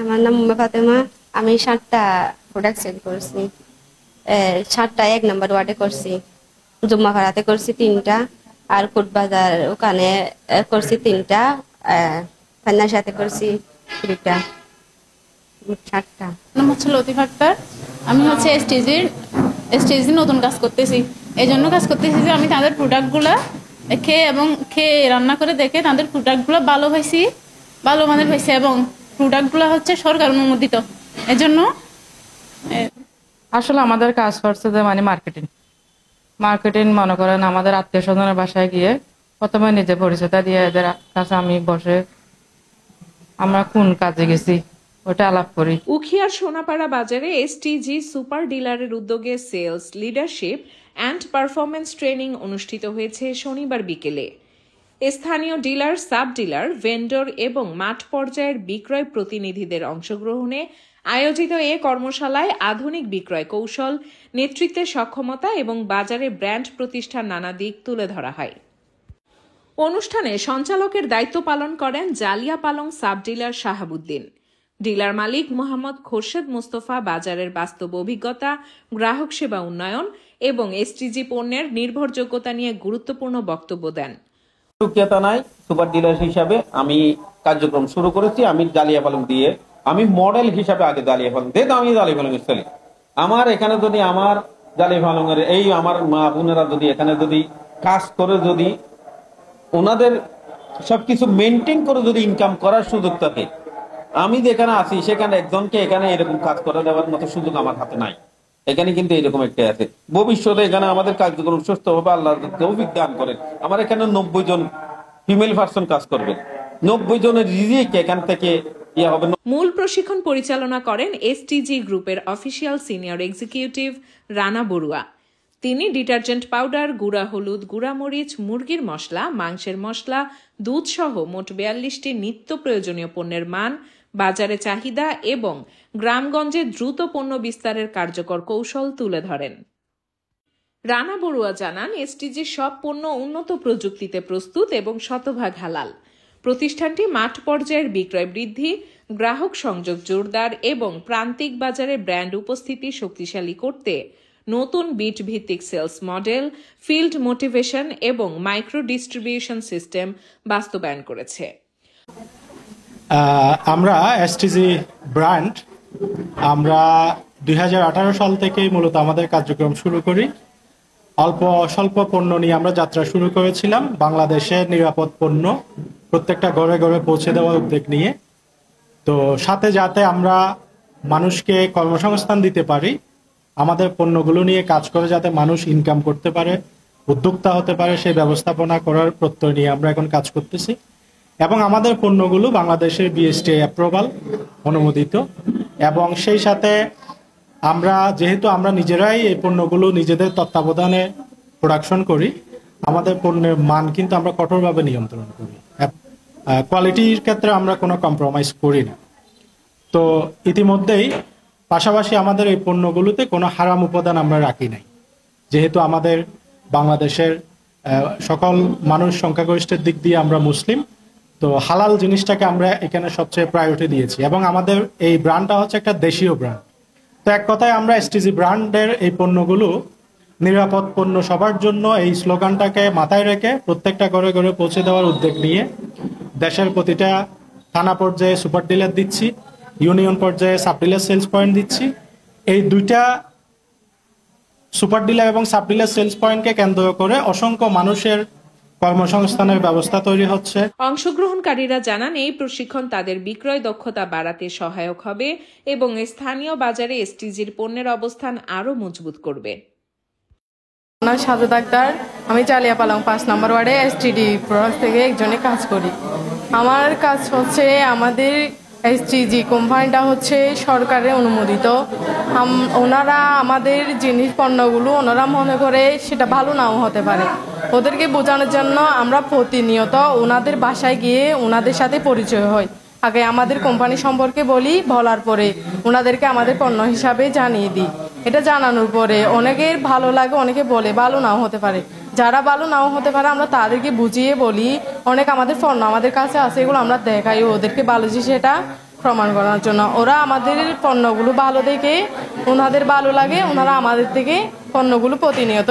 আমার নাম উম্মে ফাতেমা। আমি 7টা প্রোডাক্ট সেল করছি। 7টা 1 নম্বর ওয়ার্ডে করছি, জুম্মা ভাড়াতে করছি 3টা, আর কোটবাজার ওখানে করছি 3টা, ফান্নার সাথে করছি 2টা, 7টা। নাম হচ্ছে লতিফ আক্তার। আমি হচ্ছে এসটিজি নতুন কাজ করতেছি। এই জন্য কাজ করতেছি যে আমি তাদের প্রোডাক্টগুলো খেয়ে রান্না করে দেখে তাদের প্রোডাক্টগুলো ভালো মানের হয়েছে এবং প্রোডাক্টগুলো হচ্ছে সরকার অনুমোদিত। এজন্য আসলে আমাদের কাজ করছে যে মানে মার্কেটিং মনে করেন আমাদের আত্মীয় স্বজনের বাসায় গিয়ে প্রথমে নিজে পরিচয়টা দিয়ে এদের কাছে আমি বসে আমরা কোন কাজে গেছি ওটা আলাপ করি। উখিয়ার সোনাপাড়া বাজারে এসটিজি সুপার ডিলারের উদ্যোগে sales leadership and performance training অনুষ্ঠিত হয়েছে শনিবার বিকেলে। স্থানীয় ডিলার, সাব ডিলার, ভেন্ডর এবং মাঠ পর্যায়ের বিক্রয় প্রতিনিধিদের অংশগ্রহণে আয়োজিত এ কর্মশালায় আধুনিক বিক্রয় কৌশল, নেতৃত্বের সক্ষমতা এবং বাজারে ব্র্যান্ড প্রতিষ্ঠার নানা দিক তুলে ধরা হয়। অনুষ্ঠানে সঞ্চালকের দায়িত্ব পালন করেন জালিয়া পালং সাব ডিলার শাহাবুদ্দিন। ডিলার মালিক মোহাম্মদ খোরশেদ মোস্তফা বাজারের বাস্তব অভিজ্ঞতা, গ্রাহক সেবা উন্নয়ন এবং এসটিজি পণ্যের নির্ভরযোগ্যতা নিয়ে গুরুত্বপূর্ণ বক্তব্য দেন। সুপার ডিলার হিসাবে আমি কার্যক্রম শুরু করেছি। আমি জালিয়া পালং দিয়ে আমি মডেল হিসাবে আগে জালিয়া পালং দিয়ে আমি জালিয়া পালং চলি। আমার এখানে যদি আমার জালিয়া পালং এর এই আমার মা বোনেরা যদি এখানে যদি কাজ করে, যদি ওনাদের সবকিছু মেনটেন করে যদি ইনকাম করার সুযোগ থাকে, আমি যেখানে আছি সেখানে একজনকে এখানে এরকম কাজ করে দেওয়ার মতো সুযোগ আমার হাতে নাই। এখানে কিন্তু এরকম একটা আছে। ভবিষ্যতে এখানে আমাদের কার্যক্রম সুস্থভাবে আল্লাহ তৌফিক দান করেন। আমার এখানে 90 জন ফিমেল পার্সন কাজ করবে। 90 জনের রিজিক এখান থেকে হবে। মূল প্রশিক্ষণ পরিচালনা করেন এসটিজি গ্রুপের official senior executive Rana Barua. তিনি ডিটারজেন্ট পাউডার, গুঁড়া হলুদ, গুঁড়া মরিচ, মুরগির মশলা, মাংসের মশলা, দুধ সহ মোট 42টি নিত্য প্রয়োজনীয় পণ্যের মান, বাজারে চাহিদা এবং গ্রামগঞ্জে দ্রুত পণ্য বিস্তারের কার্যকর কৌশল তুলে ধরেন। রানা বড়ুয়া জানান, এসটিজি সব পণ্য উন্নত প্রযুক্তিতে প্রস্তুত এবং শতভাগ হালাল। প্রতিষ্ঠানটি মাঠ পর্যায়ের বিক্রয় বৃদ্ধি, গ্রাহক সংযোগ জোরদার এবং প্রান্তিক বাজারে ব্র্যান্ড উপস্থিতি শক্তিশালী করতে নতুন বিট ভিত্তিক সেলস মডেল, ফিল্ড মোটিভেশন এবং মাইক্রো ডিস্ট্রিবিউশন সিস্টেম বাস্তবায়ন করেছে। আমরা এসটিজি ব্র্যান্ড আমরা 2018 সাল থেকে মূলত আমাদের কার্যক্রম শুরু করি। অল্প স্বল্প পণ্য নিয়ে আমরা যাত্রা শুরু করেছিলাম। বাংলাদেশের নিরাপদ পণ্য প্রত্যেকটা ঘরে ঘরে পৌঁছে দেওয়ার উদ্যোগ নিয়ে। তো সাথে যাতে আমরা মানুষকে কর্মসংস্থান দিতে পারি, আমাদের পণ্যগুলো নিয়ে কাজ করে যাতে মানুষ ইনকাম করতে পারে, উদ্যোক্তা হতে পারে, সেই ব্যবস্থাপনা করার প্রত্যয় নিয়ে আমরা এখন কাজ করতেছি। এবং আমাদের পণ্যগুলো বাংলাদেশের বিএসটিআই অ্যাপ্রুভাল অনুমোদিত। এবং সেই সাথে যেহেতু আমরা নিজেরাই এই পণ্যগুলো নিজেদের তত্ত্বাবধানে প্রোডাকশন করি, আমাদের পণ্যের মান কিন্তু আমরা কঠোরভাবে নিয়ন্ত্রণ করি। কোয়ালিটির ক্ষেত্রে আমরা কোনো কম্প্রোমাইজ করি না। তো ইতিমধ্যেই পাশাপাশি আমাদের এই পণ্যগুলোতে কোনো হারাম উপাদান আমরা রাখি নাই। যেহেতু আমাদের বাংলাদেশের সকল মানুষ সংখ্যাগরিষ্ঠের দিক দিয়ে আমরা মুসলিম, তো হালাল জিনিসটাকে আমরা এখানে সবচেয়ে প্রায়োরিটি দিয়েছি। এবং আমাদের এই ব্র্যান্ডটা হচ্ছে একটা দেশীয় ব্র্যান্ড। তো এক কথায় আমরা এসটিজি ব্র্যান্ডের এই পণ্যগুলো নিরাপদ পণ্য সবার জন্য, এই স্লোগানটাকে মাথায় রেখে প্রত্যেকটা ঘরে ঘরে পৌঁছে দেওয়ার উদ্যোগ নিয়ে দেশের প্রতিটা থানা পর্যায়ে সুপার ডিলার দিচ্ছি, ইউনিয়ন পর্যায়ে সাব ডিলার সেলস পয়েন্ট দিচ্ছি। এই দুইটা সুপার ডিলার এবং সাব ডিলার সেলস পয়েন্টকে কেন্দ্র করে অসংখ্য মানুষের কর্মসংস্থানের ব্যবস্থা তৈরি হচ্ছে। অংশগ্রহণকারীরা জানান, এই প্রশিক্ষণ তাদের বিক্রয় দক্ষতা বাড়াতে সহায়ক হবে এবং স্থানীয় বাজারে এসটিজির পণ্যের অবস্থান আরো মজবুত করবে। সাজেদ আক্তার, আমি জালিয়া পালং 5 নম্বর ওয়ার্ডে এসটিডি প্রোডাক্ট থেকে একজনে কাজ করি। আমার কাজ হচ্ছে, আমাদের এসটিজি কোম্পানিটা হচ্ছে সরকারের অনুমোদিত। ওনারা আমাদের জিনিস পণ্যগুলো ওনারা মনে করে সেটা ভালো নাও হতে পারে। ওদেরকে বোঝানোর জন্য আমরা প্রতিনিয়ত ওনাদের বাসায় গিয়ে ওনাদের সাথে পরিচয় হই। আগে আমাদের কোম্পানি সম্পর্কে বলার পরে ওনাদেরকে আমাদের পণ্য হিসাবে জানিয়ে দিই। এটা জানানোর পরে অনেকের ভালো লাগে, অনেকে বলে ভালো নাও হতে পারে। যারা ভালো নাও হতে পারে আমরা তাদেরকে বুঝিয়ে বলি। অনেক আমাদের পণ্য আমাদের কাছে আছে, এগুলো আমরা দেখাই ওদেরকে ভালো যে সেটা প্রমাণ করার জন্য। ওরা আমাদের পণ্যগুলো ভালো দেখে ওনাদের ভালো লাগে, ওনারা আমাদের থেকে পণ্যগুলো প্রতিনিয়ত